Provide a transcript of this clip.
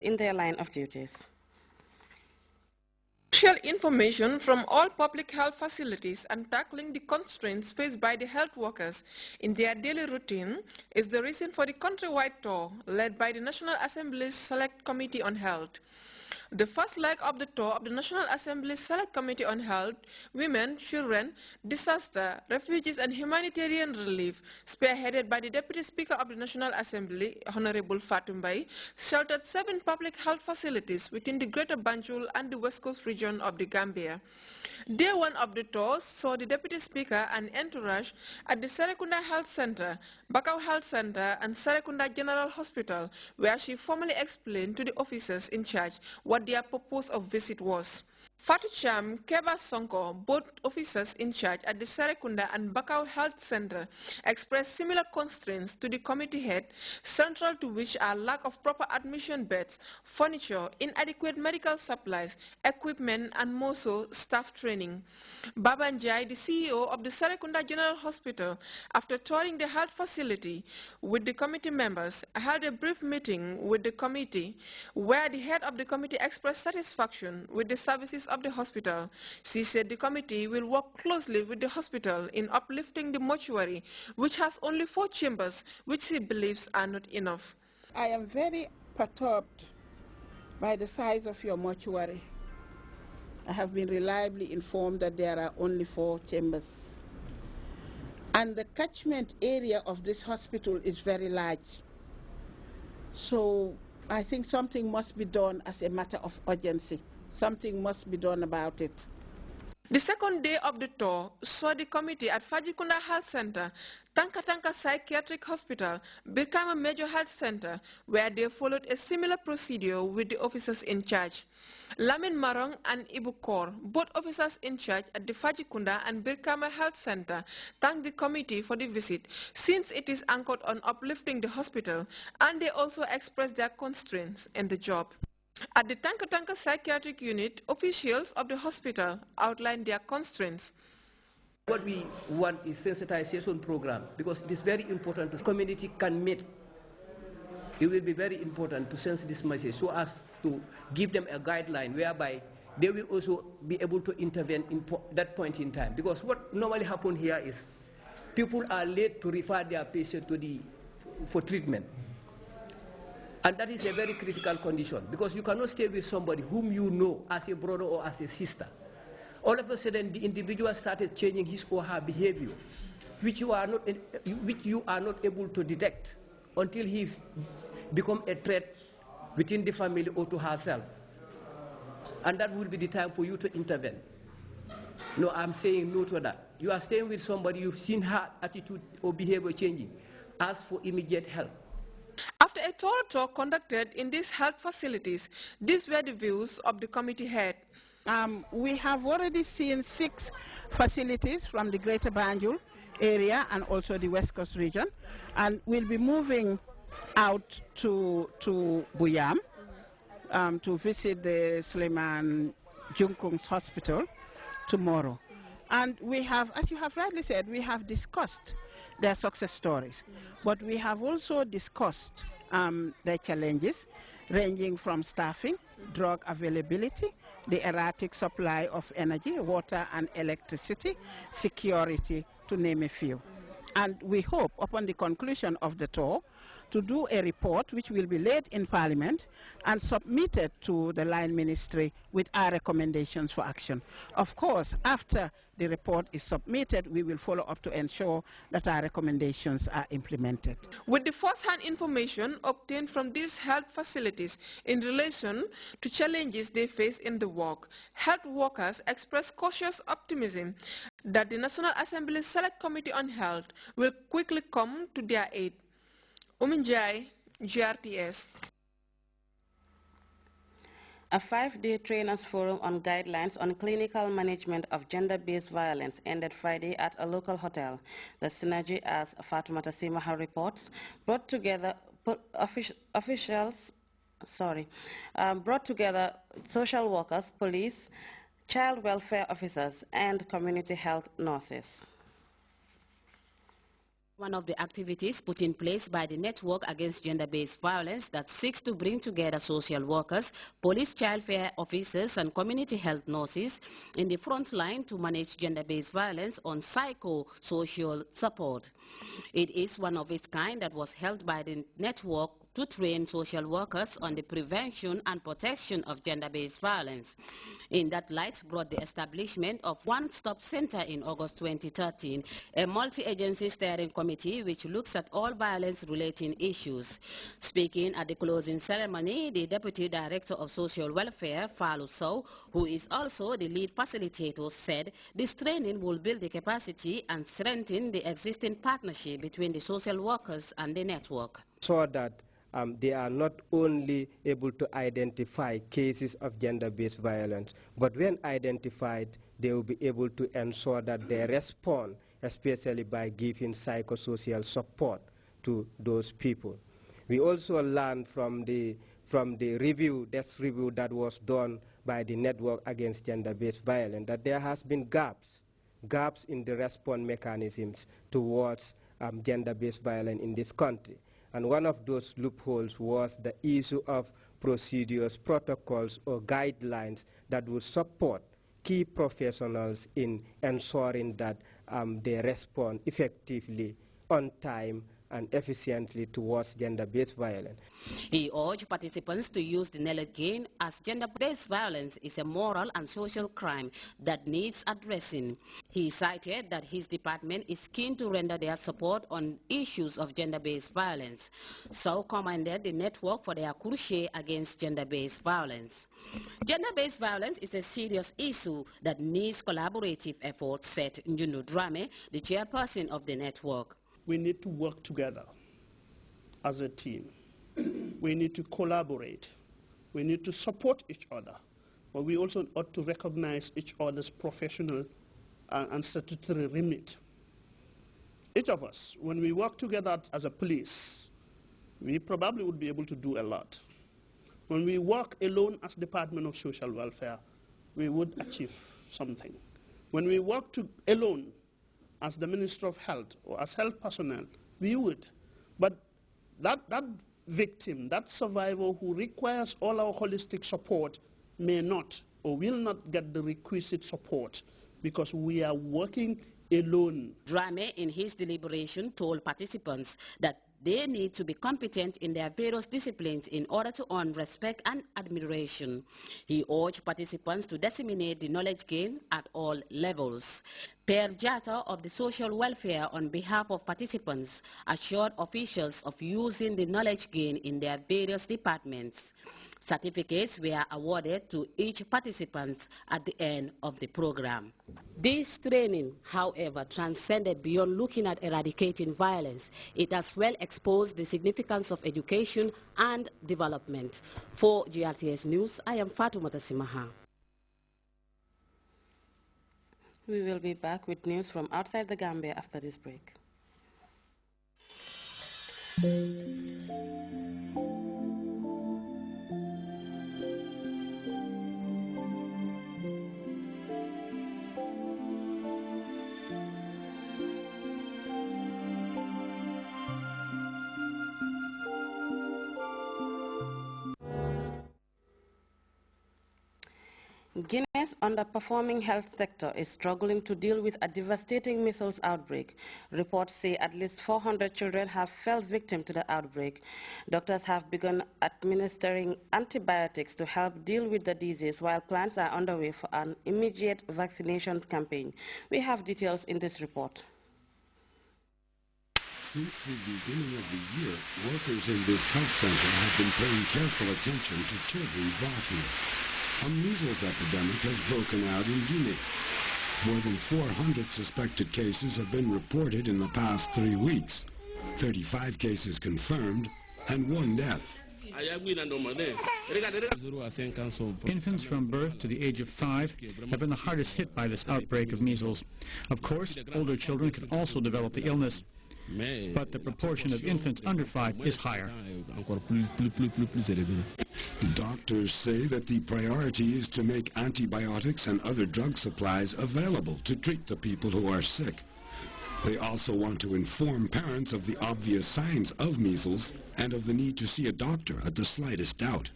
in their line of duties. Crucial information from all public health facilities and tackling the constraints faced by the health workers in their daily routine is the reason for the countrywide tour led by the National Assembly's Select Committee on Health. The first leg of the tour of the National Assembly's Select Committee on Health, Women, Children, Disaster, Refugees and Humanitarian Relief, spearheaded by the Deputy Speaker of the National Assembly, Honorable Fatumbai, sheltered 7 public health facilities within the Greater Banjul and the West Coast region of the Gambia. Day 1 of the tour saw the Deputy Speaker and entourage at the Serekunda Health Center, Bakau Health Center and Serekunda General Hospital, where she formally explained to the officers in charge what their purpose of visit was. Fatou Cham, Keba Sonko, both officers in charge at the Serekunda and Bakau Health Center, expressed similar constraints to the committee head, central to which are lack of proper admission beds, furniture, inadequate medical supplies, equipment, and more so, staff training. Babanjai, the CEO of the Serekunda General Hospital, after touring the health facility with the committee members, held a brief meeting with the committee where the head of the committee expressed satisfaction with the services of the hospital. She said the committee will work closely with the hospital in uplifting the mortuary, which has only 4 chambers, which she believes are not enough. I am very perturbed by the size of your mortuary. I have been reliably informed that there are only 4 chambers. And the catchment area of this hospital is very large. So I think something must be done as a matter of urgency. Something must be done about it. The second day of the tour saw the committee at Fajikunda Health Center, Tanka Psychiatric Hospital, Birkama Major Health Center, where they followed a similar procedure with the officers in charge. Lamin Marong and Ibu Kor, both officers in charge at the Fajikunda and Birkama Health Center, thanked the committee for the visit, since it is anchored on uplifting the hospital, and they also expressed their constraints in the job. At the Tanka Psychiatric Unit, officials of the hospital outlined their constraints. What we want is sensitization program, because it is very important the community can meet. It will be very important to sense this message so as to give them a guideline whereby they will also be able to intervene in that point in time. Because what normally happens here is people are late to refer their patient for treatment. And that is a very critical condition, because you cannot stay with somebody whom you know as a brother or as a sister. All of a sudden, the individual started changing his or her behavior, which you are not able to detect until he's become a threat within the family or to herself. And that will be the time for you to intervene. No, I'm saying no to that. You are staying with somebody, you've seen her attitude or behavior changing. Ask for immediate help. After a thorough tour conducted in these health facilities, these were the views of the committee head. We have already seen 6 facilities from the Greater Banjul area and also the West Coast region, and we'll be moving out to Buyam to visit the Suleiman Junkung's hospital tomorrow. And we have, as you have rightly said, we have discussed their success stories, but we have also discussed their challenges, ranging from staffing, drug availability, the erratic supply of energy, water and electricity, security, to name a few. And we hope, upon the conclusion of the tour, to do a report which will be laid in Parliament and submitted to the Line Ministry with our recommendations for action. Of course, after the report is submitted, we will follow up to ensure that our recommendations are implemented. With the first-hand information obtained from these health facilities in relation to challenges they face in the work, health workers express cautious optimism that the National Assembly's Select Committee on Health will quickly come to their aid. Uminjai, Grts. A 5-day trainers forum on guidelines on clinical management of gender-based violence ended Friday at a local hotel. The Synergy, as Fatoumata Simaha reports, brought together social workers, police, child welfare officers, and community health nurses. One of the activities put in place by the Network Against Gender-Based Violence that seeks to bring together social workers, police child care officers and community health nurses in the front line to manage gender-based violence on psychosocial support. It is one of its kind that was held by the network to train social workers on the prevention and protection of gender-based violence. In that light brought the establishment of One Stop Center in August 2013, a multi-agency steering committee which looks at all violence-related issues. Speaking at the closing ceremony, the Deputy Director of Social Welfare, Falu Sow, who is also the lead facilitator, said this training will build the capacity and strengthen the existing partnership between the social workers and the network. So that they are not only able to identify cases of gender-based violence, but when identified, they will be able to ensure that they respond, especially by giving psychosocial support to those people. We also learned from the desk review that was done by the Network Against Gender-Based Violence that there has been gaps in the response mechanisms towards gender-based violence in this country. And one of those loopholes was the issue of procedures, protocols, or guidelines that would support key professionals in ensuring that they respond effectively, on time, and efficiently towards gender-based violence. He urged participants to use the knowledge gained as gender-based violence is a moral and social crime that needs addressing. He cited that his department is keen to render their support on issues of gender-based violence. So commended the network for their crusade against gender-based violence. Gender-based violence is a serious issue that needs collaborative efforts, said Njunu Drame, the chairperson of the network. We need to work together as a team. We need to collaborate. We need to support each other. But we also ought to recognize each other's professional and statutory remit. Each of us, when we work together as a police, we probably would be able to do a lot. When we work alone as Department of Social Welfare, we would achieve something. When we work alone as the Minister of Health or as health personnel, we would. But that victim, that survivor who requires all our holistic support may not or will not get the requisite support because we are working alone. Drame, in his deliberation, told participants that they need to be competent in their various disciplines in order to earn respect and admiration. He urged participants to disseminate the knowledge gained at all levels. Per Jata of the Social Welfare, on behalf of participants, assured officials of using the knowledge gained in their various departments. Certificates were awarded to each participant at the end of the program. This training, however, transcended beyond looking at eradicating violence. It has well exposed the significance of education and development. For GRTS News, I am Fatoumata Simaha. We will be back with news from outside the Gambia after this break. Guinea's underperforming health sector is struggling to deal with a devastating measles outbreak. Reports say at least 400 children have fell victim to the outbreak. Doctors have begun administering antibiotics to help deal with the disease, while plans are underway for an immediate vaccination campaign. We have details in this report. Since the beginning of the year, workers in this health center have been paying careful attention to children brought here. A measles epidemic has broken out in Guinea. More than 400 suspected cases have been reported in the past 3 weeks. 35 cases confirmed and 1 death. Infants from birth to the age of 5 have been the hardest hit by this outbreak of measles. Of course, older children can also develop the illness, but the proportion of infants under 5 is higher. Doctors say that the priority is to make antibiotics and other drug supplies available to treat the people who are sick. They also want to inform parents of the obvious signs of measles and of the need to see a doctor at the slightest doubt.